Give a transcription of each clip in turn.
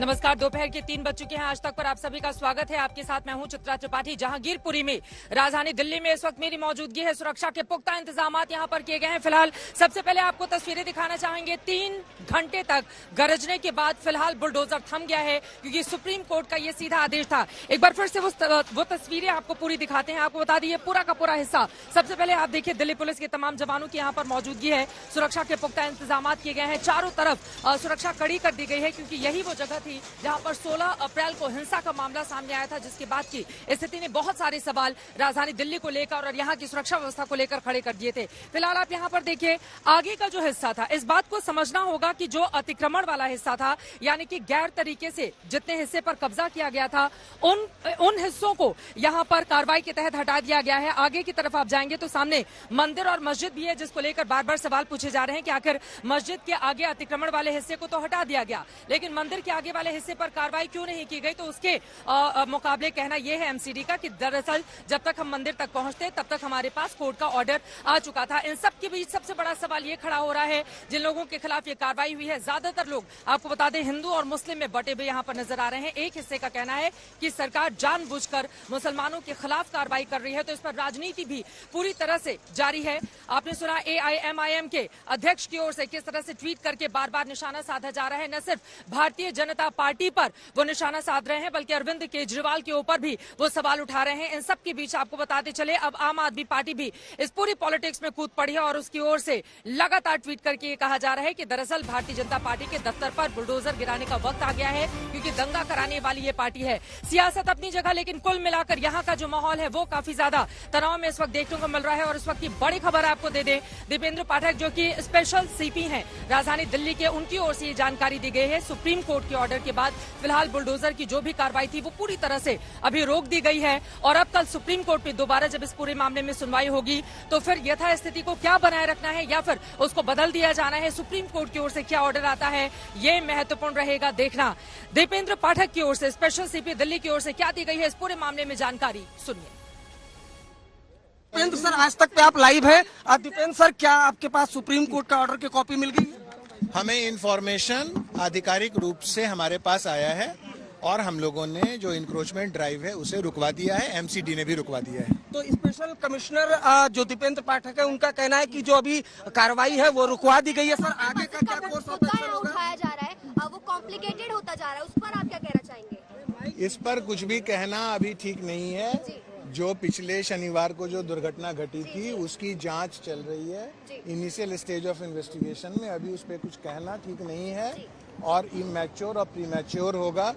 नमस्कार। दोपहर के 3 बज चुके हैं। आज तक पर आप सभी का स्वागत है। आपके साथ मैं हूं चित्रा त्रिपाठी। जहांगीरपुरी में राजधानी दिल्ली में इस वक्त मेरी मौजूदगी है। सुरक्षा के पुख्ता इंतजाम यहां पर किए गए हैं। फिलहाल सबसे पहले आपको तस्वीरें दिखाना चाहेंगे। 3 घंटे तक गरजने के बाद फिलहाल बुलडोजर थम गया है, क्योंकि सुप्रीम कोर्ट का यह सीधा आदेश था। एक बार फिर से वो तस्वीरें आपको पूरी दिखाते हैं। आपको बता दी पूरा का पूरा हिस्सा। सबसे पहले आप देखिए, दिल्ली पुलिस के तमाम जवानों की यहाँ पर मौजूदगी है। सुरक्षा के पुख्ता इंतजाम किए गए हैं। चारों तरफ सुरक्षा कड़ी कर दी गई है, क्योंकि यही वो जगह थी जहां पर 16 अप्रैल को हिंसा का मामला सामने आया था, जिसके बाद की स्थिति ने बहुत सारे सवाल राजधानी दिल्ली को लेकर और यहां की सुरक्षा व्यवस्था को लेकर खड़े कर दिए थे। फिलहाल आप यहां पर देखिए, आगे का जो हिस्सा था, इस बात को समझना होगा कि जो अतिक्रमण वाला हिस्सा था, यानी कि गैर तरीके से जितने हिस्से पर कब्जा किया गया था, उन हिस्सों को यहां पर कार्रवाई के तहत हटा दिया गया है। आगे की तरफ आप जाएंगे तो सामने मंदिर और मस्जिद भी है, जिसको लेकर बार बार सवाल पूछे जा रहे हैं कि आखिर मस्जिद के आगे अतिक्रमण वाले हिस्से को तो हटा दिया गया, लेकिन मंदिर के आगे वाले हिस्से पर कार्रवाई क्यों नहीं की गई। तो उसके मुकाबले कहना यह है एमसीडी का कि दरअसल जब तक हम मंदिर तक पहुंचते तब तक हमारे पास कोर्ट का ऑर्डर आ चुका था। इन सब के बीच सबसे बड़ा सवाल ये खड़ा हो रहा है, जिन लोगों के खिलाफ ये कार्रवाई हुई है, ज्यादातर लोग आपको बता दें हिंदू और मुस्लिम में बटे हुए यहाँ पर नजर आ रहे हैं। एक हिस्से का कहना है कि सरकार जानबूझकर मुसलमानों के खिलाफ कार्रवाई कर रही है, तो इस पर राजनीति भी पूरी तरह से जारी है। आपने सुना AIMIM के अध्यक्ष की ओर से किस तरह से ट्वीट करके बार बार निशाना साधा जा रहा है। न सिर्फ भारतीय जनता पार्टी पर वो निशाना साध रहे हैं, बल्कि अरविंद केजरीवाल के ऊपर भी वो सवाल उठा रहे हैं। इन सब के बीच आपको बताते चले, अब आम आदमी पार्टी भी इस पूरी पॉलिटिक्स में कूद पड़ी है और उसकी ओर से लगातार ट्वीट करके ये कहा जा रहा है कि दरअसल भारतीय जनता पार्टी के दफ्तर पर बुलडोजर गिराने का वक्त आ गया है, क्योंकि दंगा कराने वाली ये पार्टी है। सियासत अपनी जगह, लेकिन कुल मिलाकर यहाँ का जो माहौल है वो काफी ज्यादा तनाव में इस वक्त देखने को मिल रहा है। और इस वक्त की बड़ी खबर आपको दे दें, दीपेंद्र पाठक जो कि स्पेशल सीपी हैं राजधानी दिल्ली के, उनकी ओर से ये जानकारी दी गई है। सुप्रीम कोर्ट के ऑर्डर के बाद फिलहाल बुलडोजर की जो भी कार्रवाई थी वो पूरी तरह से अभी रोक दी गई है, और अब कल सुप्रीम कोर्ट में दोबारा जब इस पूरे मामले में सुनवाई होगी तो फिर यथास्थिति को क्या बनाए रखना है या फिर उसको बदल दिया जाना है, सुप्रीम कोर्ट की ओर से क्या ऑर्डर आता है, ये महत्वपूर्ण रहेगा देखना। दीपेंद्र पाठक की ओर से, स्पेशल सीपी दिल्ली की ओर से क्या दी गई है इस पूरे मामले में जानकारी सुनिए। दीपेंद्र सर, आज तक पे आप लाइव है। दीपेंद्र सर, क्या आपके पास सुप्रीम कोर्ट का ऑर्डर की कॉपी मिल गई? हमें इंफॉर्मेशन आधिकारिक रूप से हमारे पास आया है और हम लोगों ने जो इंक्रोचमेंट ड्राइव है उसे रुकवा दिया है, एमसीडी ने भी रुकवा दिया है। तो स्पेशल कमिश्नर जो दीपेंद्र पाठक है, उनका कहना है कि जो अभी कार्रवाई है वो रुकवा दी गई है। सर, आगे का क्या कोर्स उठाया जा रहा है, वो कॉम्प्लिकेटेड होता जा रहा है, उस पर आप क्या कहना चाहेंगे? इस पर कुछ भी कहना अभी ठीक नहीं है। जो पिछले शनिवार को जो दुर्घटना घटी थी उसकी जांच चल रही है, इनिशियल स्टेज ऑफ इन्वेस्टिगेशन में। अभी उस पर कुछ कहना ठीक नहीं है और इमैच्योर और प्रीमैच्योर होगा।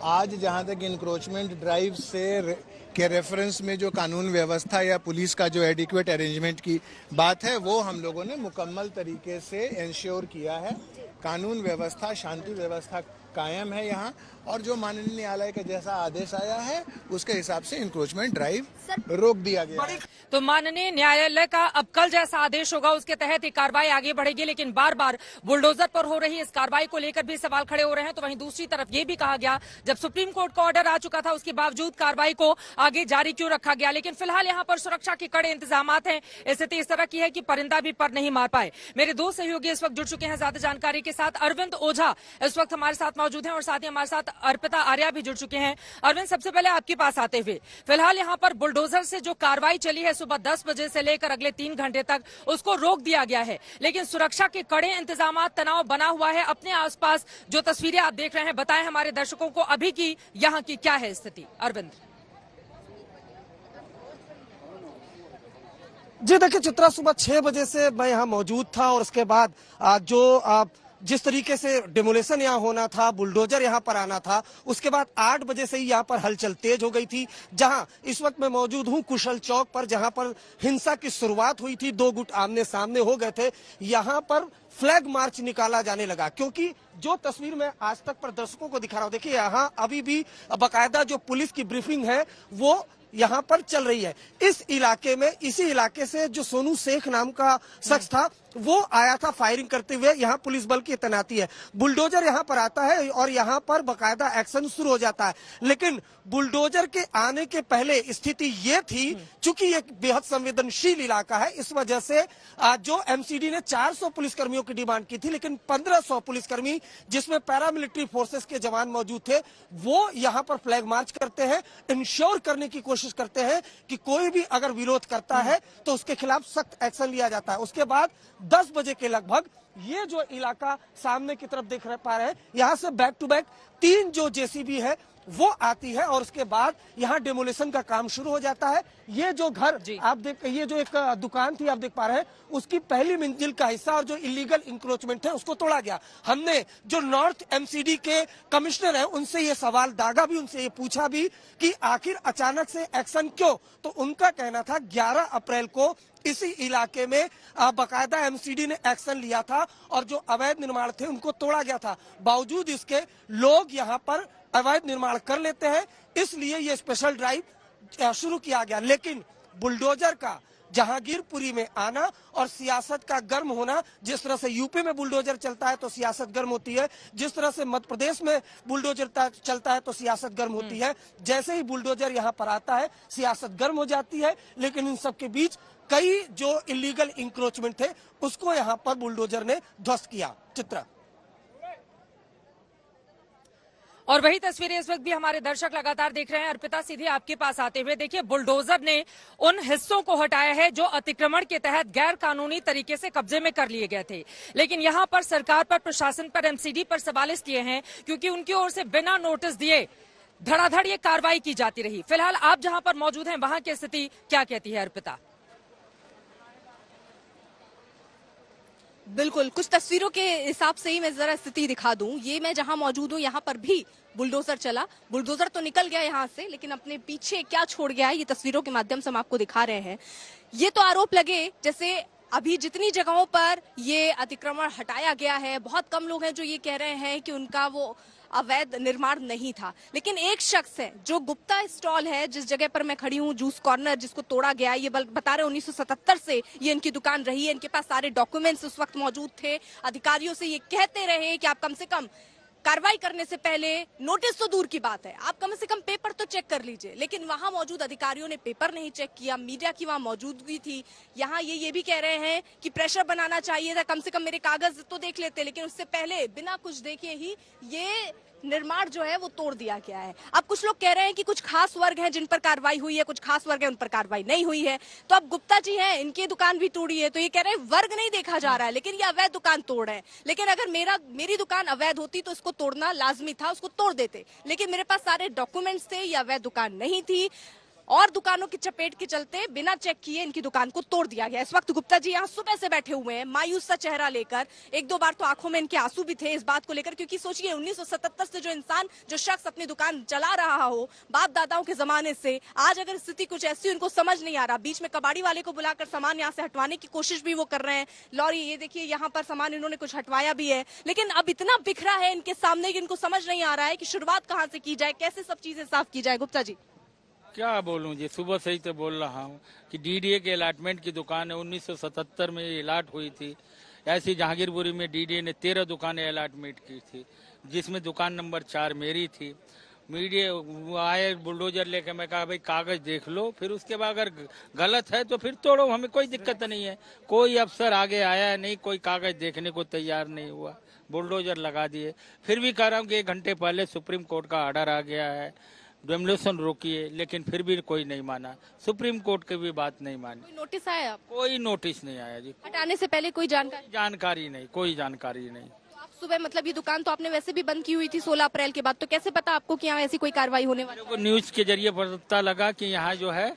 आज जहां तक इंक्रोचमेंट ड्राइव से के रेफरेंस में जो कानून व्यवस्था या पुलिस का जो एडिक्वेट अरेंजमेंट की बात है, वो हम लोगों ने मुकम्मल तरीके से इंश्योर किया है। कानून व्यवस्था, शांति व्यवस्था कायम है यहाँ, और जो माननीय न्यायालय का जैसा आदेश आया है उसके हिसाब से इंक्रोचमेंट ड्राइव रोक दिया गया है। तो माननीय न्यायालय का अब कल जैसा आदेश होगा उसके तहत ये कार्रवाई आगे बढ़ेगी, लेकिन बार बार बुलडोजर पर हो रही इस कार्रवाई को लेकर भी सवाल खड़े हो रहे हैं। तो वहीं दूसरी तरफ ये भी कहा गया, जब सुप्रीम कोर्ट का ऑर्डर आ चुका था उसके बावजूद कार्रवाई को आगे जारी क्यों रखा गया। लेकिन फिलहाल यहाँ पर सुरक्षा के कड़े इंतजाम हैं। स्थिति इस तरह की है कि परिंदा भी पर नहीं मार पाए। मेरे दो सहयोगी इस वक्त जुड़ चुके हैं ज्यादा जानकारी के साथ। अरविंद ओझा इस वक्त हमारे साथ मौजूद हैं और साथ ही हमारे साथ अर्पिता आर्या भी जुड़ चुके हैं। अरविंद, सबसे पहले आपके पास आते हुए, फिलहाल यहाँ पर बुलडोजर से जो कार्रवाई चली है सुबह 10 बजे से लेकर अगले 3 घंटे तक, उसको रोक दिया गया है, लेकिन सुरक्षा के कड़े इंतजाम, तनाव बना हुआ है। अपने आसपास जो तस्वीरें आप देख रहे हैं, बताएं हमारे दर्शकों को अभी की यहाँ की क्या है स्थिति। अरविंद जी, देखिए चित्रा, सुबह 6 बजे से मैं यहाँ मौजूद था और उसके बाद जिस तरीके से डेमोलेशन यहाँ होना था, बुलडोजर यहाँ पर आना था, उसके बाद 8 बजे से ही यहाँ पर हलचल तेज हो गई थी। जहां इस वक्त मैं मौजूद हूँ कुशल चौक पर, जहां पर हिंसा की शुरुआत हुई थी। 2 गुट आमने सामने हो गए थे। यहाँ पर फ्लैग मार्च निकाला जाने लगा, क्योंकि जो तस्वीर मैं आज तक पर दर्शकों को दिखा रहा हूँ, देखिए यहाँ अभी भी बाकायदा जो पुलिस की ब्रीफिंग है वो यहाँ पर चल रही है। इस इलाके में, इसी इलाके से जो सोनू शेख नाम का शख्स था वो आया था फायरिंग करते हुए। यहाँ पुलिस बल की तैनाती है। बुलडोजर यहाँ पर आता है और यहाँ पर बाकायदा एक्शन शुरू हो जाता है। लेकिन बुलडोजर के आने के पहले स्थिति ये थी, चूंकि ये बेहद संवेदनशील इलाका है, इस वजह से जो एमसीडी ने 400 पुलिसकर्मियों की डिमांड की थी, लेकिन 1500 पुलिसकर्मी जिसमें पैरामिलिट्री फोर्सेस के जवान मौजूद थे वो यहाँ पर फ्लैग मार्च करते हैं, इंश्योर करने की कोशिश करते हैं कि कोई भी अगर विरोध करता है तो उसके खिलाफ सख्त एक्शन लिया जाता है। उसके बाद 10 बजे के लगभग ये जो इलाका सामने की तरफ देख पा रहे हैं, यहाँ से बैक टू बैक 3 जो जेसीबी है वो आती है और उसके बाद यहाँ डेमोलेशन का काम शुरू हो जाता है। ये जो घर आप देख, ये जो एक दुकान थी आप देख पा रहे हैं, उसकी पहली मंजिल का हिस्सा और जो इलीगल इंक्रोचमेंट है उसको तोड़ा गया। हमने जो नॉर्थ एमसीडी के कमिश्नर हैं उनसे ये सवाल दागा भी, उनसे ये पूछा भी कि आखिर अचानक से एक्शन क्यों, तो उनका कहना था 11 अप्रैल को इसी इलाके में बाकायदा एमसीडी ने एक्शन लिया था और जो अवैध निर्माण थे उनको तोड़ा गया था। बावजूद इसके लोग यहाँ पर अवैध निर्माण कर लेते हैं, इसलिए ये स्पेशल ड्राइव शुरू किया गया। लेकिन बुलडोजर का जहांगीरपुरी में आना और सियासत का गर्म होना, जिस तरह से यूपी में बुलडोजर चलता है तो सियासत गर्म होती है, जिस तरह से मध्य प्रदेश में बुलडोजर चलता है तो सियासत गर्म होती है, जैसे ही बुलडोजर यहाँ पर आता है सियासत गर्म हो जाती है। लेकिन इन सब के बीच कई जो इलीगल इंक्रोचमेंट थे उसको यहाँ पर बुलडोजर ने ध्वस्त किया। चित्रा और वही तस्वीरें इस वक्त भी हमारे दर्शक लगातार देख रहे हैं। अर्पिता, सीधे आपके पास आते हुए देखिए, बुलडोजर ने उन हिस्सों को हटाया है जो अतिक्रमण के तहत गैर कानूनी तरीके से कब्जे में कर लिए गए थे। लेकिन यहाँ पर सरकार पर, प्रशासन पर, एमसीडी पर सवाल इसलिए हैं क्योंकि उनकी ओर से बिना नोटिस दिए धड़ाधड़ ये कार्रवाई की जाती रही। फिलहाल आप जहां पर मौजूद हैं वहां की स्थिति क्या कहती है अर्पिता? बिल्कुल, कुछ तस्वीरों के हिसाब से ही मैं जरा स्थिति दिखा दूं। ये मैं जहां मौजूद हूं यहाँ पर भी बुलडोजर चला। बुलडोजर तो निकल गया यहाँ से, लेकिन अपने पीछे क्या छोड़ गया है ये तस्वीरों के माध्यम से हम आपको दिखा रहे हैं। ये तो आरोप लगे जैसे अभी जितनी जगहों पर ये अतिक्रमण हटाया गया है, बहुत कम लोग हैं जो ये कह रहे हैं कि उनका वो अवैध निर्माण नहीं था। लेकिन एक शख्स है जो गुप्ता स्टॉल है, जिस जगह पर मैं खड़ी हूँ, जूस कॉर्नर, जिसको तोड़ा गया, ये बता रहे 1977 से ये इनकी दुकान रही है। इनके पास सारे डॉक्यूमेंट्स उस वक्त मौजूद थे। अधिकारियों से ये कहते रहे कि आप कम से कम कार्रवाई करने से पहले, नोटिस तो दूर की बात है, आप कम से कम पेपर तो चेक कर लीजिए। लेकिन वहां मौजूद अधिकारियों ने पेपर नहीं चेक किया। मीडिया की वहां मौजूदगी थी। यहाँ ये भी कह रहे हैं कि प्रेशर बनाना चाहिए था, कम से कम मेरे कागज तो देख लेते। लेकिन उससे पहले बिना कुछ देखे ही ये निर्माण जो है वो तोड़ दिया गया है। अब कुछ लोग कह रहे हैं कि कुछ खास वर्ग हैं जिन पर कार्रवाई हुई है, कुछ खास वर्ग हैं उन पर कार्रवाई नहीं हुई है। तो अब गुप्ता जी हैं, इनकी दुकान भी तोड़ी है, तो ये कह रहे हैं वर्ग नहीं देखा जा रहा है, लेकिन ये अवैध दुकान तोड़ है। लेकिन अगर मेरी दुकान अवैध होती तो इसको तोड़ना लाजमी था, उसको तोड़ देते। लेकिन मेरे पास सारे डॉक्यूमेंट्स थे, ये अवैध दुकान नहीं थी और दुकानों की चपेट के चलते बिना चेक किए इनकी दुकान को तोड़ दिया गया। इस वक्त गुप्ता जी यहाँ सुबह से बैठे हुए हैं, मायूस सा चेहरा लेकर। एक दो बार तो आंखों में इनके आंसू भी थे इस बात को लेकर, क्योंकि सोचिए 1977 से जो शख्स अपनी दुकान चला रहा हो बाप दादाओं के जमाने से, आज अगर स्थिति कुछ ऐसी उनको समझ नहीं आ रहा। बीच में कबाड़ी वाले को बुलाकर सामान यहाँ से हटवाने की कोशिश भी वो कर रहे हैं। लॉरी, ये देखिए यहाँ पर सामान इन्होंने कुछ हटवाया भी है, लेकिन अब इतना बिखरा है इनके सामने कि इनको समझ नहीं आ रहा है कि शुरुआत कहाँ से की जाए, कैसे सब चीजें साफ की जाए। गुप्ता जी क्या बोलूं जी, सुबह से ही तो बोल रहा हूं कि डीडीए के अलाटमेंट की दुकान है, 1977 में ये अलाट हुई थी। ऐसी जहांगीरपुरी में डीडीए ने 13 दुकानें अलाटमेंट की थी, जिसमें दुकान नंबर 4 मेरी थी। मीडिया आए बुलडोजर लेके, मैं कहा भाई कागज देख लो, फिर उसके बाद अगर गलत है तो फिर तोड़ो, हमें कोई दिक्कत नहीं है। कोई अफसर आगे आया नहीं, कोई कागज देखने को तैयार नहीं हुआ, बुलडोजर लगा दिए। फिर भी कह रहा हूँ कि 1 घंटे पहले सुप्रीम कोर्ट का ऑर्डर आ गया है, डेमोलेशन रोकिए, लेकिन फिर भी कोई नहीं माना। सुप्रीम कोर्ट की भी बात नहीं मानी। कोई नोटिस आया? कोई नोटिस नहीं आया जी। हटाने से पहले कोई जानकारी नहीं, कोई जानकारी नहीं। तो आप सुबह, मतलब ये दुकान तो आपने वैसे भी बंद की हुई थी 16 अप्रैल के बाद, तो कैसे पता आपको कि यहाँ ऐसी कोई कार्रवाई होने वाली है? न्यूज के जरिए पता लगा कि यहाँ जो है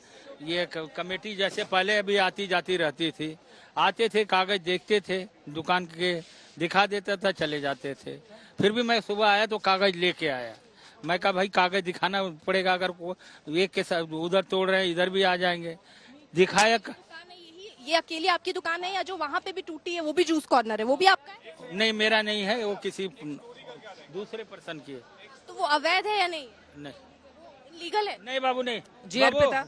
ये कमेटी जैसे पहले अभी आती जाती रहती थी, आते थे, कागज देखते थे, दुकान के दिखा देता था, चले जाते थे। फिर भी मैं सुबह आया तो कागज लेके आया। मैं कहा भाई कागज दिखाना पड़ेगा, अगर एक के साथ उधर तोड़ रहे हैं इधर भी आ जाएंगे। दिखाया। ये अकेली आपकी दुकान है या जो वहाँ पे भी टूटी है वो भी जूस कॉर्नर है, वो भी आपका है? नहीं, मेरा नहीं है, वो किसी दूसरे पर्सन की है। तो वो अवैध है या नहीं? नहीं, लीगल है? नहीं बाबू, नहीं जी अर्पिता,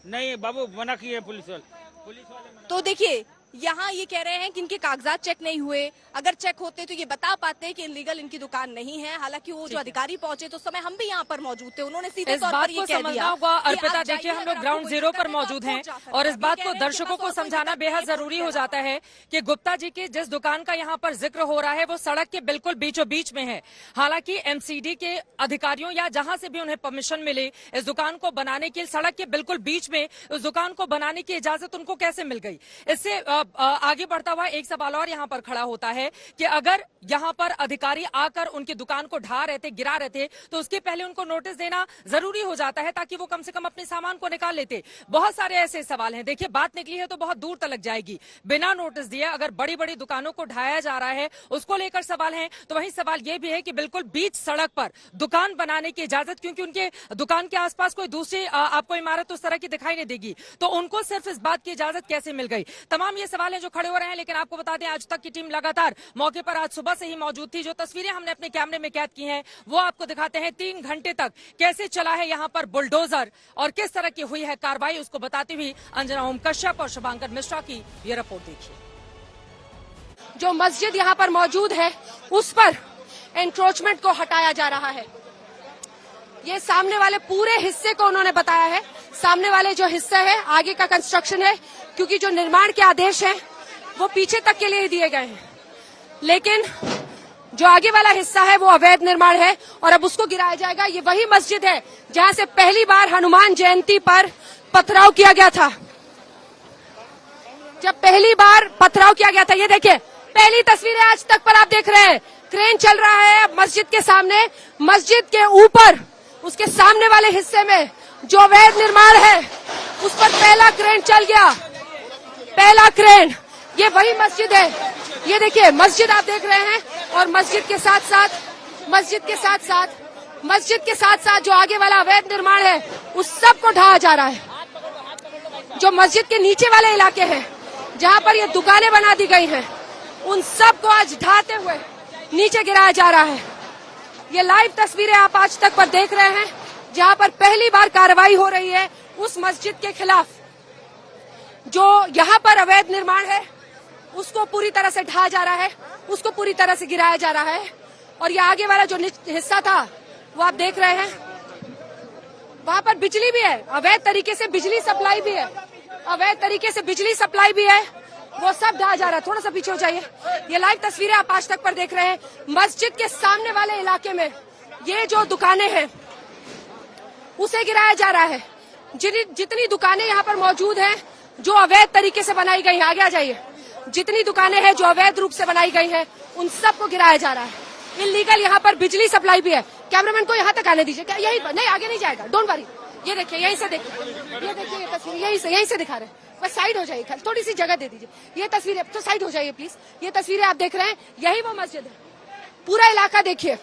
नहीं बाबू, मना किए पुलिस वाले। तो देखिए यहाँ ये कह रहे हैं कि इनके कागजात चेक नहीं हुए, अगर चेक होते तो ये बता पाते कि इनलीगल इनकी दुकान नहीं है। हालांकि वो जो अधिकारी पहुंचे तो समय हम भी यहाँ पर मौजूद थे, उन्होंने सीधे तौर पर ये कह दिया। होगा अर्पिता, देखिए हम लोग ग्राउंड जीरो पर मौजूद हैं और इस बात को दर्शकों को समझाना बेहद जरूरी हो जाता है कि गुप्ता जी की जिस दुकान का यहाँ पर जिक्र हो रहा है वो सड़क के बिल्कुल बीचों बीच में है। हालांकि एमसीडी के अधिकारियों या जहां से भी उन्हें परमिशन मिले इस दुकान को बनाने की, सड़क के बिल्कुल बीच में उस दुकान को बनाने की इजाजत उनको कैसे मिल गई? इससे आगे बढ़ता हुआ एक सवाल और यहाँ पर खड़ा होता है कि अगर यहाँ पर अधिकारी आकर उनकी दुकान को ढा रहे थे, गिरा रहे थे, तो उसके पहले उनको नोटिस देना जरूरी हो जाता है ताकि वो कम से कम अपने सामान को निकाल लेते। बहुत सारे ऐसे सवाल हैं। देखिए बात निकली है तो बहुत दूर तक जाएगी। बिना नोटिस दिए अगर बड़ी बड़ी दुकानों को ढाया जा रहा है उसको लेकर सवाल है, तो वहीं सवाल यह भी है कि बिल्कुल बीच सड़क पर दुकान बनाने की इजाजत, क्योंकि उनके दुकान के आसपास कोई दूसरी आपको इमारत उस तरह की दिखाई नहीं देगी, तो उनको सिर्फ इस बात की इजाजत कैसे मिल गई? तमाम ये सवाल हैं जो खड़े हो रहे हैं। लेकिन आपको बता दें आज तक की टीम लगातार मौके पर आज सुबह से ही मौजूद थी। जो तस्वीरें हमने अपने कैमरे में कैद की हैं वो आपको दिखाते हैं। 3 घंटे तक कैसे चला है यहाँ पर बुलडोजर और किस तरह की हुई है कार्रवाई, उसको बताती हुई अंजना ओम कश्यप और शुभांकर मिश्रा की ये रिपोर्ट देखिए। जो मस्जिद यहाँ पर मौजूद है उस पर एंक्रोचमेंट को हटाया जा रहा है। ये सामने वाले पूरे हिस्से को उन्होंने बताया है। सामने वाले जो हिस्सा है आगे का कंस्ट्रक्शन है, क्योंकि जो निर्माण के आदेश हैं वो पीछे तक के लिए ही दिए गए हैं, लेकिन जो आगे वाला हिस्सा है वो अवैध निर्माण है और अब उसको गिराया जाएगा। ये वही मस्जिद है जहां से पहली बार हनुमान जयंती पर पथराव किया गया था। जब पहली बार पथराव किया गया था, ये देखिए पहली तस्वीरें आज तक पर आप देख रहे हैं। क्रेन चल रहा है मस्जिद के सामने, मस्जिद के ऊपर उसके सामने वाले हिस्से में जो अवैध निर्माण है उस पर पहला क्रेन चल गया। पहला क्रेन, ये वही मस्जिद है। ये देखिए मस्जिद आप देख रहे हैं और मस्जिद के साथ साथ जो आगे वाला अवैध निर्माण है उस सब को ढाया जा रहा है। जो मस्जिद के नीचे वाले इलाके हैं जहां पर ये दुकानें बना दी गई हैं उन सब को आज ढाते हुए नीचे गिराया जा रहा है। ये लाइव तस्वीरें आप आज तक पर देख रहे हैं जहां पर पहली बार कार्रवाई हो रही है उस मस्जिद के खिलाफ। जो यहाँ पर अवैध निर्माण है उसको पूरी तरह से ढाया जा रहा है, उसको पूरी तरह से गिराया जा रहा है। और ये आगे वाला जो हिस्सा था वो आप देख रहे हैं, वहां पर बिजली भी है, अवैध तरीके से बिजली सप्लाई भी है, वो सब ढाया जा रहा है। थोड़ा सा पीछे हो जाइए। ये लाइव तस्वीरें आप आज तक पर देख रहे हैं। मस्जिद के सामने वाले इलाके में ये जो दुकानें हैं उसे गिराया जा रहा है। जितनी दुकानें यहाँ पर मौजूद हैं जो अवैध तरीके से बनाई गई हैं, आगे आ जाइए, जितनी दुकानें हैं जो अवैध रूप से बनाई गई हैं उन सबको गिराया जा रहा है। इल्लीगल यहाँ पर बिजली सप्लाई भी है। कैमरामैन को यहाँ तक आने दीजिए। क्या यही नहीं, आगे नहीं जाएगा, डोंट वरी। ये देखिए यहीं से देखिए, ये देखिए ये तस्वीर यहीं से दिखा रहे हैं। बस साइड हो जाइए, थोड़ी सी जगह दे दीजिए। ये तस्वीरें तो साइड हो जाइए प्लीज। ये तस्वीरें आप देख रहे हैं, यही वो मस्जिद है। पूरा इलाका देखिए,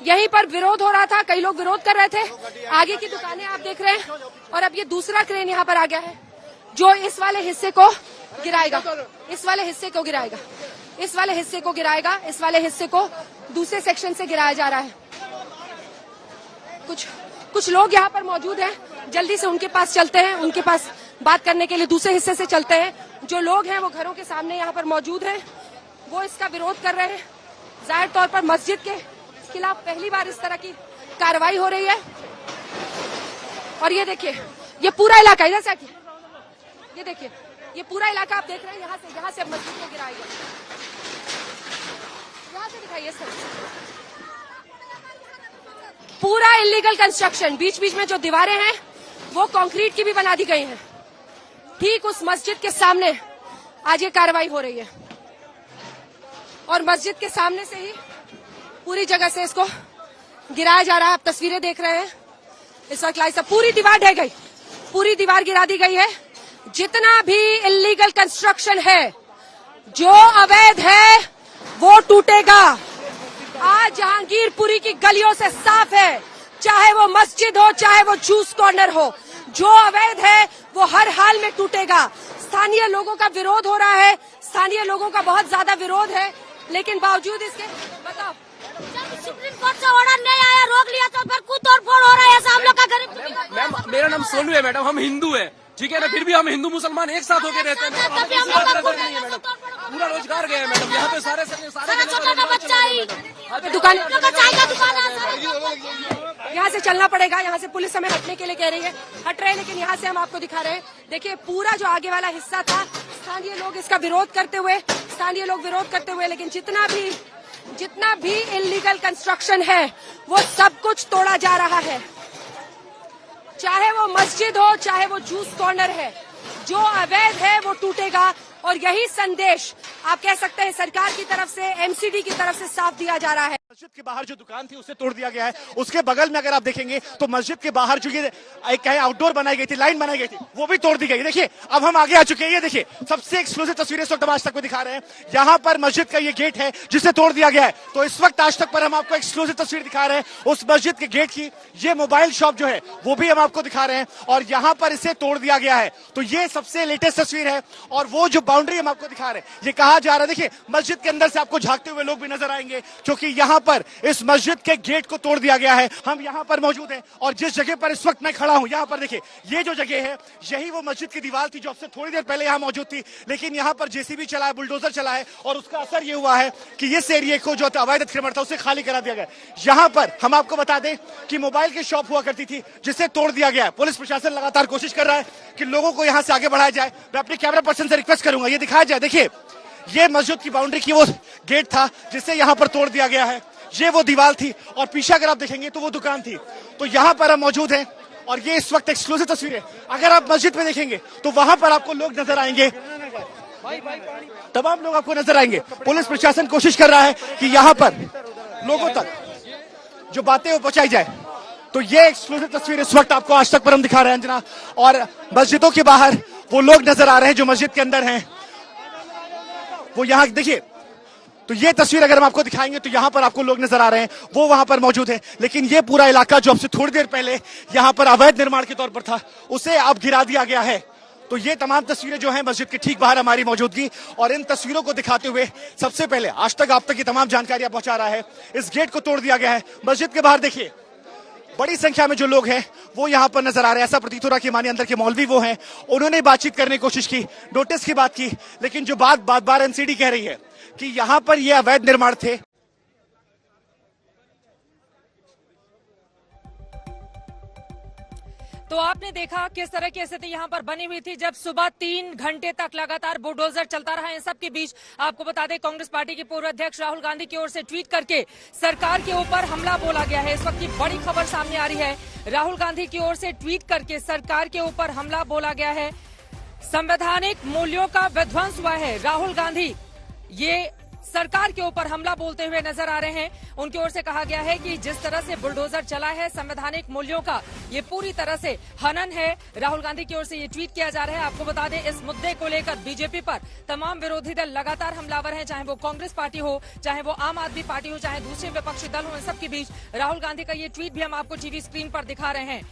यहीं पर विरोध हो रहा था, कई लोग विरोध कर रहे थे। आगे की दुकानें आप देख रहे हैं और अब ये दूसरा क्रेन यहाँ पर आ गया है जो इस वाले हिस्से को गिराएगा, इस वाले हिस्से को दूसरे सेक्शन से गिराया जा रहा है। कुछ लोग यहाँ पर मौजूद हैं, जल्दी से उनके पास चलते हैं, उनके पास बात करने के लिए दूसरे हिस्से से चलते हैं। जो लोग हैं वो घरों के सामने यहाँ पर मौजूद हैं, वो इसका विरोध कर रहे हैं। जाहिर तौर पर मस्जिद के खिलाफ पहली बार इस तरह की कार्रवाई हो रही है। और ये देखिए ये पूरा इलाका, इधर से आके ये देखिए, ये पूरा इलाका आप देख रहे हैं। यहाँ से मस्जिद को गिराया गया। यहाँ से दिखाइए सर, पूरा इलीगल कंस्ट्रक्शन। बीच बीच में जो दीवारें हैं वो कंक्रीट की भी बना दी गई हैं। ठीक उस मस्जिद के सामने आज ये कार्रवाई हो रही है और मस्जिद के सामने से ही पूरी जगह से इसको गिराया जा रहा है। आप तस्वीरें देख रहे हैं इस वक्त लाइव, पूरी दीवार ढह गई, पूरी दीवार गिरा दी गई है। जितना भी इलीगल कंस्ट्रक्शन है, जो अवैध है, वो टूटेगा। आज जहांगीरपुरी की गलियों से साफ है, चाहे वो मस्जिद हो, चाहे वो जूस कॉर्नर हो, जो अवैध है वो हर हाल में टूटेगा। स्थानीय लोगों का विरोध हो रहा है, स्थानीय लोगों का बहुत ज्यादा विरोध है, लेकिन बावजूद इसके बताओ सुप्रीम कोर्ट से ऑर्डर नहीं आया, रोक लिया तो फिर कुछ तोड़ फोड़ हो रहा है। ऐसा हम लोग का गरीब। मैम मेरा नाम सोनू है मैडम, हम हिंदू हैं। ठीक है ना, फिर भी हम हिंदू मुसलमान एक साथ होकर रहते हैं मैडम, हमें किसी बात का डर नहीं है मैडम, पूरा रोजगार गया है मैडम, यहाँ पे सारे दुकान यहाँ से चलना पड़ेगा, यहाँ से पुलिस हमें हटने के लिए कह रही है, हट रहे हैं, लेकिन यहाँ से हम आपको दिखा रहे हैं। देखिए पूरा जो आगे वाला हिस्सा था, स्थानीय लोग इसका विरोध करते हुए, लेकिन जितना भी इलीगल कंस्ट्रक्शन है वो सब कुछ तोड़ा जा रहा है, चाहे वो मस्जिद हो, चाहे वो जूस कॉर्नर है, जो अवैध है वो टूटेगा। और यही संदेश आप कह सकते हैं सरकार की तरफ से, एमसीडी की तरफ से साफ दिया जा रहा है। मस्जिद के बाहर जो दुकान थी उसे तोड़ दिया गया है, उसके बगल में अगर आप देखेंगे तो मस्जिद के बाहर जो ये एक आउटडोर बनाई गई थी, लाइन बनाई गई थी, वो भी तोड़ दी गई। देखिए अब हम आगे आ चुके हैं, ये देखिए सबसे एक्सक्लूसिव तस्वीरें इस वक्त आज तक को दिखा रहे हैं। यहाँ पर मस्जिद का ये गेट है जिसे तोड़ दिया गया है, तो इस वक्त आज तक पर हम आपको एक्सक्लूसिव तस्वीर दिखा रहे हैं उस मस्जिद के गेट की। ये मोबाइल शॉप जो है वो भी हम आपको दिखा रहे हैं और यहाँ पर इसे तोड़ दिया गया है। तो ये सबसे लेटेस्ट तस्वीर है और वो जो बाउंड्री हम आपको दिखा रहे हैं, ये कहा जा रहा है, देखिए मस्जिद के अंदर से आपको झांकते हुए लोग भी नजर आएंगे, क्योंकि यहाँ पर इस मस्जिद के गेट को तोड़ दिया गया है। हम यहाँ पर मौजूद हैं और जिस जगह पर इस वक्त मैं खड़ा हूँ, यहाँ पर देखिए ये जो जगह है यही वो मस्जिद की दीवार थी जो अब से थोड़ी देर पहले यहाँ मौजूद थी, लेकिन यहाँ पर जेसीबी चला है, बुलडोजर चला है और उसका असर ये हुआ है कि इस एरिया को जो अवैध अतिक्रमण था उसे खाली करा दिया गया। यहाँ पर हम आपको बता दें कि मोबाइल की शॉप हुआ करती थी जिसे तोड़ दिया गया है। पुलिस प्रशासन लगातार कोशिश कर रहा है कि लोगों को यहाँ से आगे बढ़ाया जाए। मैं अपने कैमरा पर्सन से रिक्वेस्ट करूंगा ये दिखाया जाए। देखिए ये मस्जिद की बाउंड्री की वो गेट था जिसे यहाँ पर तोड़ दिया गया है, ये वो दीवार थी और पीछे अगर आप देखेंगे तो वो दुकान थी। तो यहाँ पर हम मौजूद हैं और ये इस वक्त एक्सक्लूसिव तस्वीर है। अगर आप मस्जिद में देखेंगे तो वहां पर आपको लोग नजर आएंगे, तमाम लोग आपको नजर आएंगे। पुलिस प्रशासन कोशिश कर रहा है कि यहाँ पर लोगों तक जो बातें वो पहुंचाई जाए। तो ये एक्सक्लूसिव तस्वीर इस वक्त आपको आज तक पर हम दिखा रहे हैं अंजना, और मस्जिदों के बाहर वो लोग नजर आ रहे हैं जो मस्जिद के अंदर हैं, वो यहाँ देखिए। तो ये तस्वीर अगर हम आपको दिखाएंगे तो यहाँ पर आपको लोग नजर आ रहे हैं, वो वहां पर मौजूद है, लेकिन ये पूरा इलाका जो अब से थोड़ी देर पहले यहाँ पर अवैध निर्माण के तौर पर था उसे अब गिरा दिया गया है। तो ये तमाम तस्वीरें जो हैं मस्जिद के ठीक बाहर हमारी मौजूदगी, और इन तस्वीरों को दिखाते हुए सबसे पहले आज तक आप तक ये तमाम जानकारियां पहुंचा रहा है। इस गेट को तोड़ दिया गया है। मस्जिद के बाहर देखिए बड़ी संख्या में जो लोग हैं वो यहाँ पर नजर आ रहे हैं। ऐसा प्रतीत हो रहा है कि माने अंदर के मौलवी वो हैं, उन्होंने बातचीत करने की कोशिश की, नोटिस की बात की, लेकिन जो बात बार एनसीडी कह रही है कि यहाँ पर ये अवैध निर्माण थे। तो आपने देखा किस तरह की स्थिति यहाँ पर बनी हुई थी जब सुबह 3 घंटे तक लगातार बुलडोजर चलता रहा। इन सब के बीच आपको बता दें कांग्रेस पार्टी के पूर्व अध्यक्ष राहुल गांधी की ओर से ट्वीट करके सरकार के ऊपर हमला बोला गया है। इस वक्त की बड़ी खबर सामने आ रही है, राहुल गांधी की ओर से ट्वीट करके सरकार के ऊपर हमला बोला गया है। संवैधानिक मूल्यों का विध्वंस हुआ है। राहुल गांधी ये सरकार के ऊपर हमला बोलते हुए नजर आ रहे हैं। उनकी ओर से कहा गया है कि जिस तरह से बुलडोजर चला है संवैधानिक मूल्यों का ये पूरी तरह से हनन है। राहुल गांधी की ओर से ये ट्वीट किया जा रहा है। आपको बता दें इस मुद्दे को लेकर बीजेपी पर तमाम विरोधी दल लगातार हमलावर हैं, चाहे वो कांग्रेस पार्टी हो, चाहे वो आम आदमी पार्टी हो, चाहे दूसरे विपक्षी दल हो। इन सब के बीच राहुल गांधी का ये ट्वीट भी हम आपको टीवी स्क्रीन पर दिखा रहे हैं।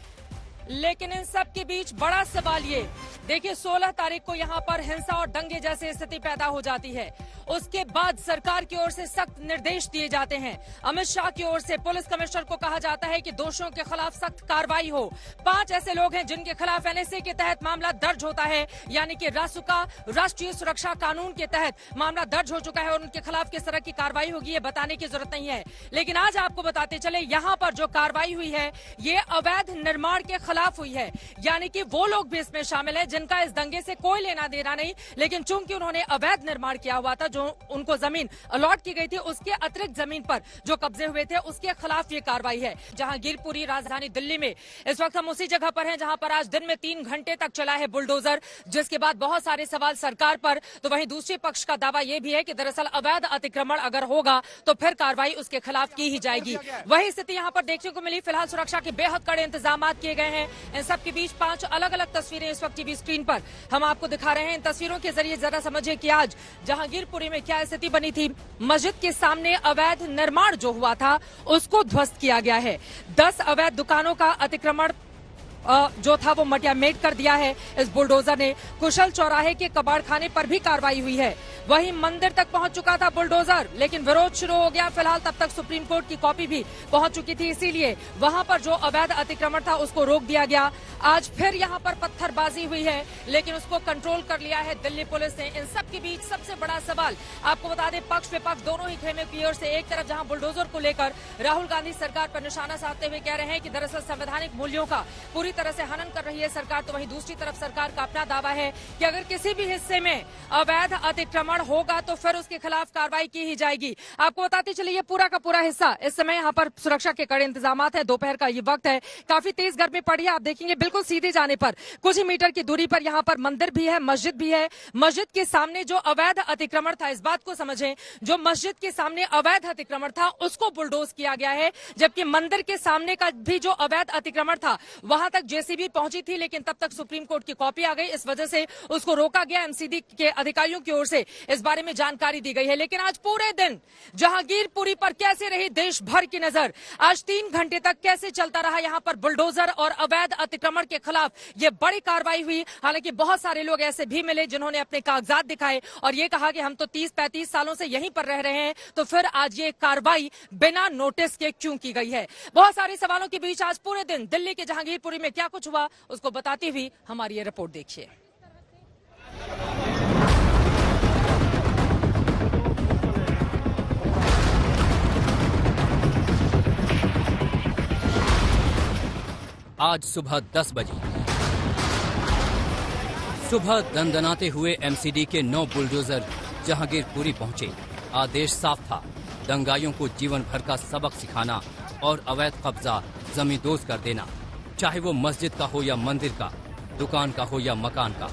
लेकिन इन सब के बीच बड़ा सवाल ये देखिए 16 तारीख को यहाँ पर हिंसा और दंगे जैसी स्थिति पैदा हो जाती है। उसके बाद सरकार की ओर से सख्त निर्देश दिए जाते हैं। अमित शाह की ओर से पुलिस कमिश्नर को कहा जाता है कि दोषियों के खिलाफ सख्त कार्रवाई हो। 5 ऐसे लोग हैं जिनके खिलाफ एनएसए के तहत मामला दर्ज होता है, यानी कि रासुका राष्ट्रीय सुरक्षा कानून के तहत मामला दर्ज हो चुका है और उनके खिलाफ किस तरह की कार्रवाई होगी ये बताने की जरूरत नहीं है। लेकिन आज आपको बताते चले यहाँ पर जो कार्रवाई हुई है ये अवैध निर्माण के खिलाफ हुई है, यानी कि वो लोग भी इसमें शामिल है जिनका इस दंगे से कोई लेना देना नहीं, लेकिन चूंकि उन्होंने अवैध निर्माण किया हुआ था, जो उनको जमीन अलॉट की गई थी उसके अतिरिक्त जमीन पर जो कब्जे हुए थे उसके खिलाफ ये कार्रवाई है। जहांगीरपुरी राजधानी दिल्ली में इस वक्त हम उसी जगह पर हैं जहां पर आज दिन में 3 घंटे तक चला है बुलडोजर, जिसके बाद बहुत सारे सवाल सरकार पर। तो वहीं दूसरे पक्ष का दावा यह भी है कि दरअसल अवैध अतिक्रमण अगर होगा तो फिर कार्रवाई उसके खिलाफ की ही जाएगी। वही स्थिति यहाँ पर देखने को मिली। फिलहाल सुरक्षा के बेहद कड़े इंतजाम किए गए हैं। इन सब के बीच 5 अलग अलग तस्वीरें इस वक्त टीवी स्क्रीन पर हम आपको दिखा रहे हैं। इन तस्वीरों के जरिए जरा समझिए कि आज जहांगीरपुरी में क्या स्थिति बनी थी। मस्जिद के सामने अवैध निर्माण जो हुआ था उसको ध्वस्त किया गया है। 10 अवैध दुकानों का अतिक्रमण जो था वो मटियामेट कर दिया है इस बुलडोजर ने। कुशल चौराहे के कबाड़खाने पर भी कार्रवाई हुई है। वहीं मंदिर तक पहुंच चुका था बुलडोजर, लेकिन विरोध शुरू हो गया। फिलहाल तब तक सुप्रीम कोर्ट की कॉपी भी पहुंच चुकी थी, इसीलिए वहां पर जो अवैध अतिक्रमण था उसको रोक दिया गया। आज फिर यहां पर पत्थरबाजी हुई है, लेकिन उसको कंट्रोल कर लिया है दिल्ली पुलिस ने। इन सब के बीच सबसे बड़ा सवाल आपको बता दें, पक्ष विपक्ष दोनों ही खेमे की ओर से एक तरफ जहां बुलडोजर को लेकर राहुल गांधी सरकार पर निशाना साधते हुए कह रहे हैं कि दरअसल संवैधानिक मूल्यों का पूरी तरह से हनन कर रही है सरकार, तो वहीं दूसरी तरफ सरकार का अपना दावा है कि अगर किसी भी हिस्से में अवैध अतिक्रमण होगा तो फिर उसके खिलाफ कार्रवाई की ही जाएगी। आपको बताते चलिए ये पूरा का पूरा हिस्सा इस समय यहाँ पर सुरक्षा के कड़े इंतजाम है। दोपहर का ये वक्त है, काफी तेज गर्मी पड़ी है। आप देखेंगे बिल्कुल सीधे जाने पर कुछ ही मीटर की दूरी पर यहाँ पर मंदिर भी है, मस्जिद भी है। मस्जिद के सामने जो अवैध अतिक्रमण था, इस बात को समझें, जो मस्जिद के सामने अवैध अतिक्रमण था उसको बुलडोज किया गया है, जबकि मंदिर के सामने का भी जो अवैध अतिक्रमण था वहां तक जेसीबी पहुंची थी, लेकिन तब तक सुप्रीम कोर्ट की कॉपी आ गई। इस वजह से उसको रोका गया। एमसीडी के अधिकारियों की ओर से इस बारे में जानकारी दी गई है। लेकिन आज पूरे दिन जहांगीरपुरी पर कैसे रही देश भर की नजर, आज 3 घंटे तक कैसे चलता रहा यहाँ पर बुलडोजर और अवैध अतिक्रमण के खिलाफ ये बड़ी कार्रवाई हुई। हालांकि बहुत सारे लोग ऐसे भी मिले जिन्होंने अपने कागजात दिखाए और ये कहा कि हम तो 30-35 सालों से यहीं पर रह रहे हैं, तो फिर आज ये कार्रवाई बिना नोटिस के क्यों की गई है। बहुत सारे सवालों के बीच आज पूरे दिन दिल्ली के जहांगीरपुरी में क्या कुछ हुआ उसको बताती हुई हमारी ये रिपोर्ट देखिए। आज सुबह 10 बजे सुबह दंदनाते हुए एमसीडी के 9 बुलडोजर जहांगीरपुरी पहुंचे। आदेश साफ था, दंगाइयों को जीवन भर का सबक सिखाना और अवैध कब्जा जमींदोज कर देना, चाहे वो मस्जिद का हो या मंदिर का, दुकान का हो या मकान का।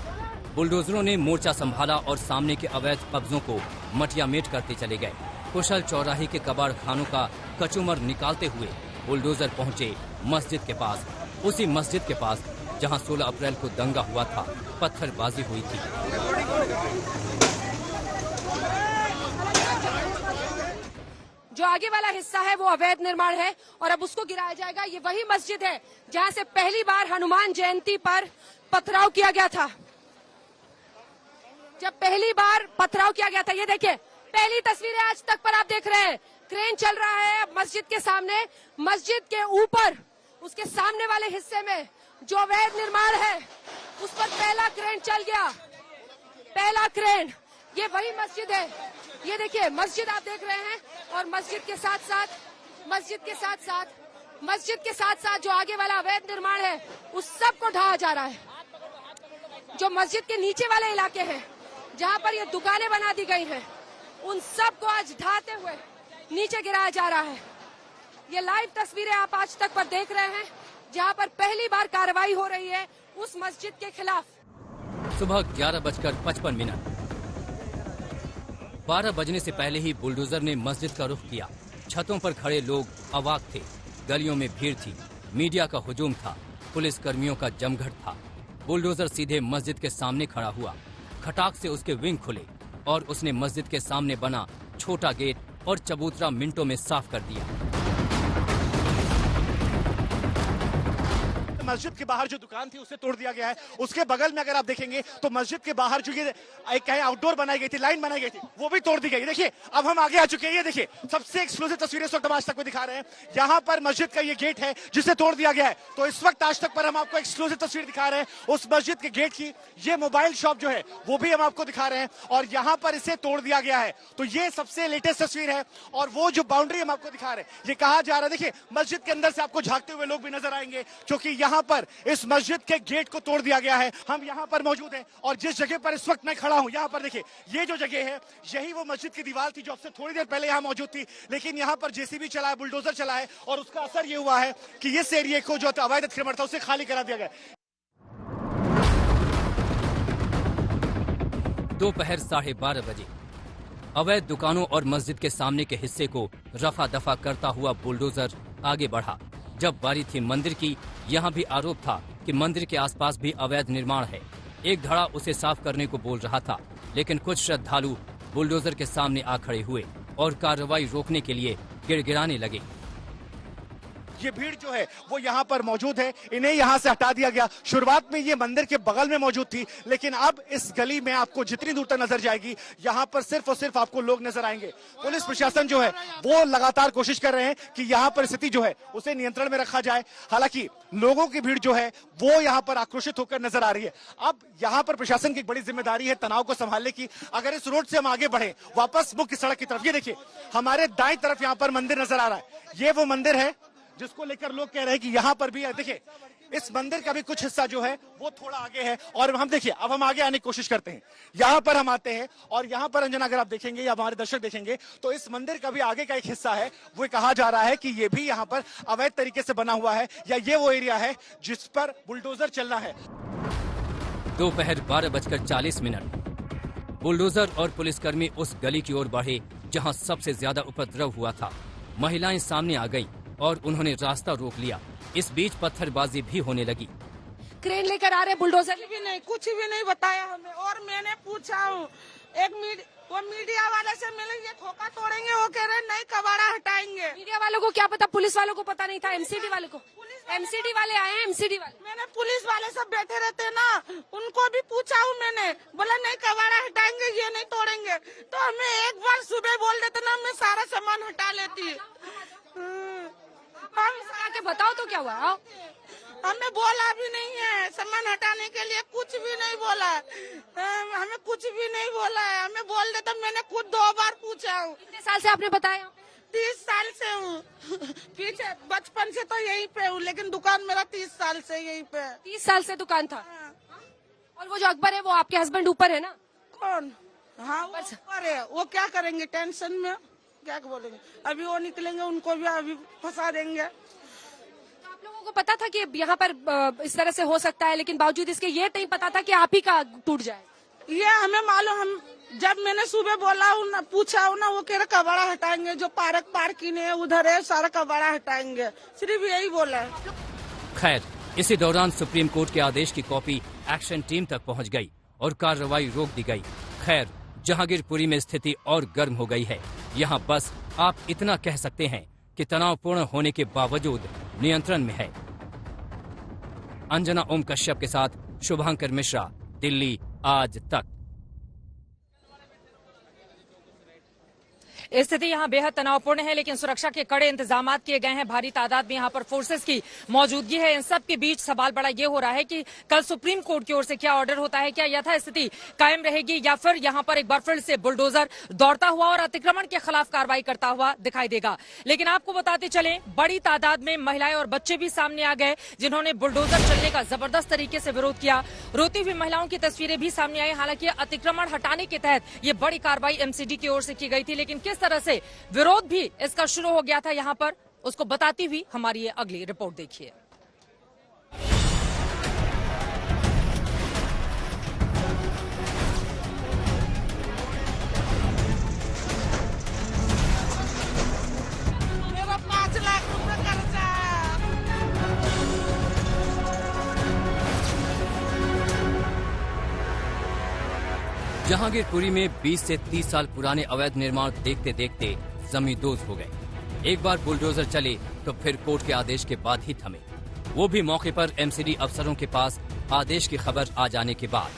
बुलडोजरों ने मोर्चा संभाला और सामने के अवैध कब्जों को मटियामेट करते चले गए। कुशल चौराहे के कबाड़ खानों का कचूमर निकालते हुए बुलडोजर पहुंचे मस्जिद के पास, उसी मस्जिद के पास जहां 16 अप्रैल को दंगा हुआ था, पत्थरबाजी हुई थी। जो आगे वाला हिस्सा है वो अवैध निर्माण है और अब उसको गिराया जाएगा। ये वही मस्जिद है जहां से पहली बार हनुमान जयंती पर पथराव किया गया था। जब पहली बार पथराव किया गया था, ये देखिए पहली तस्वीरें आज तक पर आप देख रहे हैं। क्रेन चल रहा है मस्जिद के सामने, मस्जिद के ऊपर उसके सामने वाले हिस्से में जो अवैध निर्माण है उस पर पहला क्रेन चल गया। पहला क्रेन, ये वही मस्जिद है। ये देखिए मस्जिद आप देख रहे हैं और मस्जिद के साथ साथ जो आगे वाला अवैध निर्माण है उस सब को ढाया जा रहा है। जो मस्जिद के नीचे वाले इलाके हैं जहां पर ये दुकानें बना दी गई हैं, उन सब को आज ढाते हुए नीचे गिराया जा रहा है। ये लाइव तस्वीरें आप आज तक पर देख रहे हैं जहां पर पहली बार कार्रवाई हो रही है उस मस्जिद के खिलाफ। सुबह 11:55। 12 बजने से पहले ही बुलडोजर ने मस्जिद का रुख किया। छतों पर खड़े लोग अवाक थे, गलियों में भीड़ थी, मीडिया का हुजूम था, पुलिस कर्मियों का जमघट था। बुलडोजर सीधे मस्जिद के सामने खड़ा हुआ, खटाक से उसके विंग खुले और उसने मस्जिद के सामने बना छोटा गेट और चबूतरा मिनटों में साफ कर दिया। मस्जिद के बाहर जो दुकान थी उसे तोड़ दिया गया है। उसके बगल में अगर आप देखेंगे तो मस्जिद के बाहर जो ये एक कहे आउटडोर बनाई गई थी, लाइन बनाई गई थी, वो भी तोड़ दी गई। देखिए अब हम आगे आ चुके हैं। ये देखिए सबसे एक्सक्लूसिव तस्वीरें इस वक्त हम आज तक में दिखा रहे हैं। यहाँ पर मस्जिद का ये गेट है जिसे तोड़ दिया गया है। तो इस वक्त आज तक पर हम आपको एक्सक्लूसिव तस्वीर दिखा रहे हैं उस मस्जिद के गेट की। ये मोबाइल शॉप जो है वो भी हम आपको दिखा रहे हैं और यहाँ पर इसे तोड़ दिया गया है। तो ये सबसे लेटेस्ट तस्वीर है और वो जो बाउंड्री हम आपको दिखा रहे हैं, ये कहा जा रहा है, देखिए मस्जिद के अंदर से आपको झांकते हुए लोग भी नजर आएंगे, क्योंकि यहाँ पर इस मस्जिद के गेट को तोड़ दिया गया है। हम यहाँ पर मौजूद हैं और जिस जगह पर इस वक्त मैं खड़ा हूँ, यहाँ पर देखिए ये जो जगह है यही वो मस्जिद की दीवार थी जो अब से थोड़ी देर पहले यहाँ मौजूद थी। लेकिन यहाँ पर जेसीबी चला है, बुलडोजर चला है और उसका असर ये हुआ है कि इस एरिया को जो अवैध अतिक्रमण था उसे खाली करा दिया गया। दोपहर 12:30 बजे अवैध दुकानों और मस्जिद के सामने के हिस्से को रफा दफा करता हुआ बुलडोजर आगे बढ़ा। जब बारी थी मंदिर की, यहाँ भी आरोप था कि मंदिर के आसपास भी अवैध निर्माण है। एक धड़ा उसे साफ करने को बोल रहा था, लेकिन कुछ श्रद्धालु बुलडोजर के सामने आ खड़े हुए और कार्रवाई रोकने के लिए गिड़गिड़ाने लगे। ये भीड़ जो है वो यहाँ पर मौजूद है, इन्हें यहाँ से हटा दिया गया। शुरुआत में ये मंदिर के बगल में मौजूद थी, लेकिन अब इस गली में आपको जितनी दूर तक नजर जाएगी यहाँ पर सिर्फ और सिर्फ आपको लोग नजर आएंगे। पुलिस प्रशासन जो है वो लगातार कोशिश कर रहे हैं कि यहाँ पर स्थिति जो है उसे नियंत्रण में रखा जाए। हालांकि लोगों की भीड़ जो है वो यहाँ पर आक्रोशित होकर नजर आ रही है। अब यहाँ पर प्रशासन की एक बड़ी जिम्मेदारी है तनाव को संभालने की। अगर इस रोड से हम आगे बढ़े वापस मुख्य सड़क की तरफ, ये देखिए हमारे दाएं तरफ यहाँ पर मंदिर नजर आ रहा है। ये वो मंदिर है जिसको लेकर लोग कह रहे हैं कि यहाँ पर भी देखिए इस मंदिर का भी कुछ हिस्सा जो है वो थोड़ा आगे है। और हम देखिए अब हम आगे आने की कोशिश करते हैं, यहाँ पर हम आते हैं और यहाँ पर अंजना अगर आप देखेंगे या हमारे दर्शक देखेंगे तो इस मंदिर का भी आगे का एक हिस्सा है, वो कहा जा रहा है कि ये भी यहाँ पर अवैध तरीके से बना हुआ है या ये वो एरिया है जिस पर बुलडोजर चलना है। दोपहर 12:40 बुलडोजर और पुलिसकर्मी उस गली की ओर बढ़े जहां सबसे ज्यादा उपद्रव हुआ था। महिलाएं सामने आ गईं और उन्होंने रास्ता रोक लिया। इस बीच पत्थरबाजी भी होने लगी। क्रेन लेकर आ रहे बुलडोजर कुछ भी नहीं बताया हमें। और मैंने पूछा वो मीडिया वाले से मिले, ये खोखा तोड़ेंगे, वो कह रहे नहीं कबाड़ा हटाएंगे। मीडिया वालों को क्या पता, पुलिस वालों को पता नहीं था, एमसीडी वाले को। एमसीडी वाले आए हैं, एमसीडी वाले। मैंने पुलिस वाले सब बैठे रहते ना, उनको भी पूछा हूँ मैंने, बोला नहीं कबाड़ा हटाएंगे, ये नहीं तोड़ेंगे। तो हमें एक बार सुबह बोल देते ना, मैं सारा सामान हटा लेती। हम आके बताओ तो क्या हुआ? हमें बोला भी नहीं है, सामान हटाने के लिए कुछ भी नहीं बोला। हमें कुछ भी नहीं बोला है, हमें बोल देता। मैंने खुद 2 बार पूछा हूँ। कितने साल से आपने बताया? 30 साल से हूँ। पीछे बचपन से तो यहीं पे हूँ, लेकिन दुकान मेरा 30 साल से यहीं पे है। 30 साल से दुकान था। और वो जो अकबर है वो आपके हस्बैंड ऊपर है ना? कौन? हाँ वो ऊपर है। वो क्या करेंगे टेंशन में, क्या बोलेंगे? अभी वो निकलेंगे, उनको भी अभी फंसा देंगे। तो आप लोगों को पता था कि यहाँ पर इस तरह से हो सकता है, लेकिन बावजूद इसके ये नहीं पता था कि आप ही का टूट जाए? ये हमें मालूम। हम जब मैंने सुबह बोला हूँ, पूछा हूँ ना, वो कह रहे कबाड़ा हटाएंगे, जो पार्किंग है उधर है, सारा कबाड़ा हटाएंगे, सिर्फ यही बोला है। खैर, इसी दौरान सुप्रीम कोर्ट के आदेश की कॉपी एक्शन टीम तक पहुंच गई और कार्रवाई रोक दी गई। खैर, जहांगीरपुरी में स्थिति और गर्म हो गई है। यहाँ बस आप इतना कह सकते हैं कि तनावपूर्ण होने के बावजूद नियंत्रण में है। अंजना ओम कश्यप के साथ शुभांकर मिश्रा, दिल्ली आज तक। स्थिति यहाँ बेहद तनावपूर्ण है, लेकिन सुरक्षा के कड़े इंतजाम किए गए हैं। भारी तादाद में यहाँ पर फोर्सेस की मौजूदगी है। इन सब के बीच सवाल बड़ा ये हो रहा है कि कल सुप्रीम कोर्ट की ओर से क्या ऑर्डर होता है, क्या यथास्थिति कायम रहेगी या फिर यहाँ पर एक बार फिर से बुलडोजर दौड़ता हुआ और अतिक्रमण के खिलाफ कार्रवाई करता हुआ दिखाई देगा। लेकिन आपको बताते चले, बड़ी तादाद में महिलाएं और बच्चे भी सामने आ गए जिन्होंने बुलडोजर चलने का जबरदस्त तरीके से विरोध किया। रोती हुई महिलाओं की तस्वीरें भी सामने आई। हालांकि अतिक्रमण हटाने के तहत ये बड़ी कार्रवाई एमसीडी की ओर से की गई थी, लेकिन किस तरह से विरोध भी इसका शुरू हो गया था यहाँ पर, उसको बताती हुई हमारी ये अगली रिपोर्ट देखिए। मेरा 5 लाख रुपए कर्जा है। जहांगीरपुरी में 20 से 30 साल पुराने अवैध निर्माण देखते देखते जमींदोज हो गए। एक बार बुलडोजर चले तो फिर कोर्ट के आदेश के बाद ही थमे, वो भी मौके पर एमसीडी अफसरों के पास आदेश की खबर आ जाने के बाद।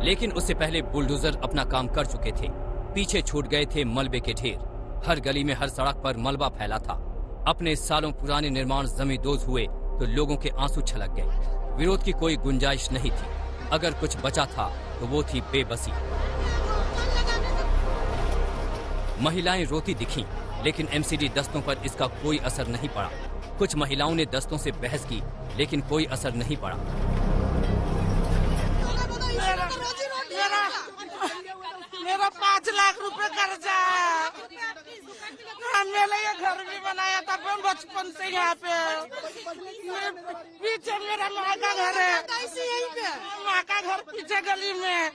लेकिन उससे पहले बुलडोजर अपना काम कर चुके थे। पीछे छूट गए थे मलबे के ढेर। हर गली में, हर सड़क पर मलबा फैला था। अपने सालों पुराने निर्माण जमींदोज हुए तो लोगों के आंसू छलक गए। विरोध की कोई गुंजाइश नहीं थी। अगर कुछ बचा था तो वो थी बेबसी। महिलाएं रोती दिखीं, लेकिन एमसीडी दस्तों पर इसका कोई असर नहीं पड़ा। कुछ महिलाओं ने दस्तों से बहस की, लेकिन कोई असर नहीं पड़ा। मेरा 5 लाख रुपए कर्जा है। मैंने ये घर भी बनाया था बचपन से यहाँ पे। पीछे मेरा माँ का घर है, माँ का घर पीछे गली में।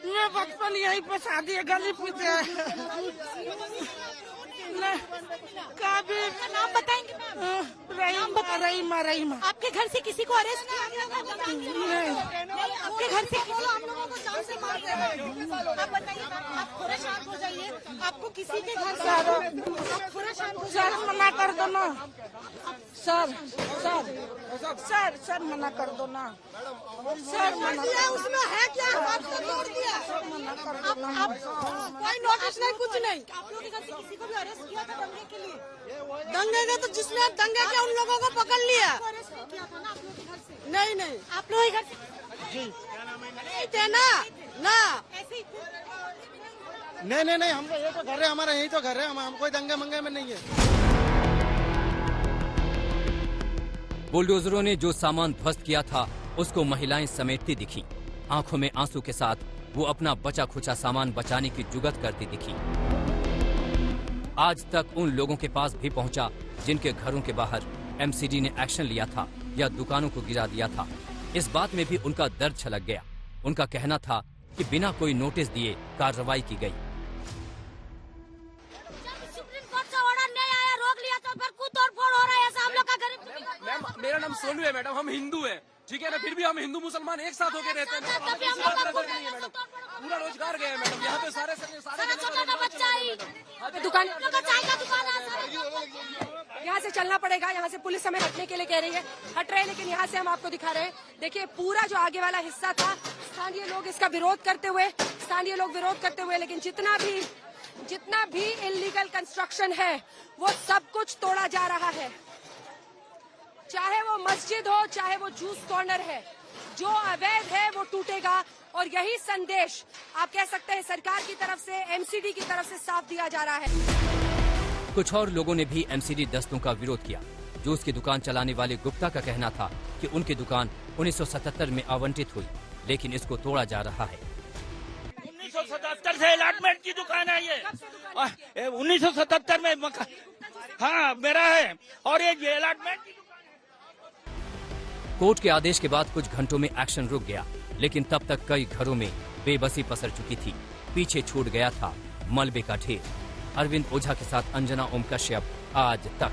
मैं बचपन यहीं पे शादी है, गली पीछे। कभी नाम बताएंगे मैम? रहीमा। आपके घर से किसी को अरेस्ट किया गया था? आपके घर से आप बताइए, आप थोड़ा शांत हो जाइए। आपको किसी के घर से आप थोड़ा शांत हो जाइए। मना कर दो ना सर, सर मना कर दो ना सर। मना उसमें है क्या? आपने तोड़ दिया। मना कर दो ना। कोई नोटिस नहीं, कुछ नहीं। आप लोगों के घर से किसी को भी अरेस्ट किया था दंगे के लिए? दंगे का तो जिसने दंगे किया उन लोगों को पकड़ लिया। अरेस्ट किया था ना आप लोगों के घर से? नहीं, आप लोगों के घर से जी नहीं थे ना। नहीं, हम ये तो घर है हमारा, यही तो घर है। हम कोई दंगे मंगे में नहीं है। बुलडोजरों ने जो सामान ध्वस्त किया था उसको महिलाएं समेटती दिखी। आंखों में आंसू के साथ वो अपना बचा खुचा सामान बचाने की जुगत करती दिखी। आज तक उन लोगों के पास भी पहुंचा जिनके घरों के बाहर एमसीडी ने एक्शन लिया था या दुकानों को गिरा दिया था। इस बात में भी उनका दर्द छलक गया। उनका कहना था कि बिना कोई नोटिस दिए कार्रवाई की गई। सुप्रीम कोर्ट से ऑर्डर नहीं आया, रोक लिया तो फिर कुछ तोड़फोड़ हो रहा है। ऐसा हम लोग का गरीब। मैम मेरा नाम सोनू है मैडम, हम हिंदू हैं, ठीक है ना? फिर भी हम हिंदू मुसलमान एक साथ होके रहते हैं मैडम। मैडम पूरा रोजगार गया है मैडम, यहाँ पे सारे दुकान यहाँ से चलना पड़ेगा। यहाँ से पुलिस हमें हटने के लिए कह रही है, हट रहे हैं, लेकिन यहाँ से हम आपको दिखा रहे हैं। देखिए पूरा जो आगे वाला हिस्सा था, स्थानीय लोग इसका विरोध करते हुए, लेकिन जितना भी इलीगल कंस्ट्रक्शन है वो सब कुछ तोड़ा जा रहा है। चाहे वो मस्जिद हो, चाहे वो जूस कॉर्नर है, जो अवैध है वो टूटेगा। और यही संदेश आप कह सकते हैं सरकार की तरफ से, एमसीडी की तरफ से साफ दिया जा रहा है। कुछ और लोगों ने भी एमसीडी दस्तों का विरोध किया। जूस की दुकान चलाने वाले गुप्ता का कहना था कि उनकी दुकान 1977 में आवंटित हुई, लेकिन इसको तोड़ा जा रहा है। 1977 से अलॉटमेंट की दुकान है ये। 1977 में हाँ मेरा है, और ये अलॉटमेंट। कोर्ट के आदेश के बाद कुछ घंटों में एक्शन रुक गया, लेकिन तब तक कई घरों में बेबसी पसर चुकी थी। पीछे छूट गया था मलबे का ढेर। अरविंद ओझा के साथ अंजना ओम कश्यप, आज तक।